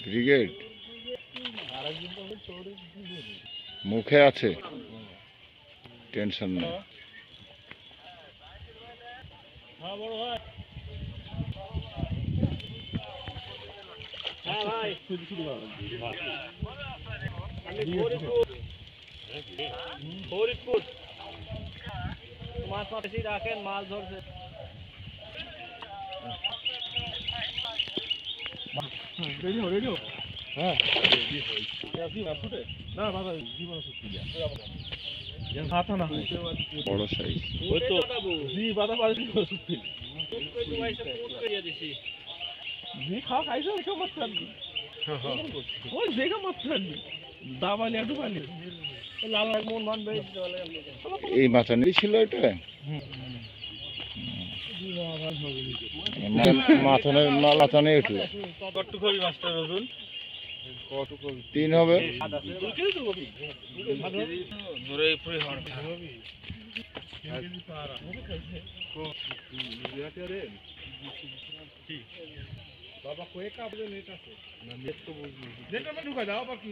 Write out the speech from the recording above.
Brigade মুখে আছে, tension নেই। ফরিদপুর মাছ মাছি রাখেন, মাছ ধরছে। হ্যাঁ বড় সাইজ। এই মাচানি ছিল এটা, মাথানে উঠলো। তিন হবে। বাবা কয়ে কাপড়ে নেট আছে না, নেট তো বুঝলি, নেট আমরা ঢুকা দাও বাকি।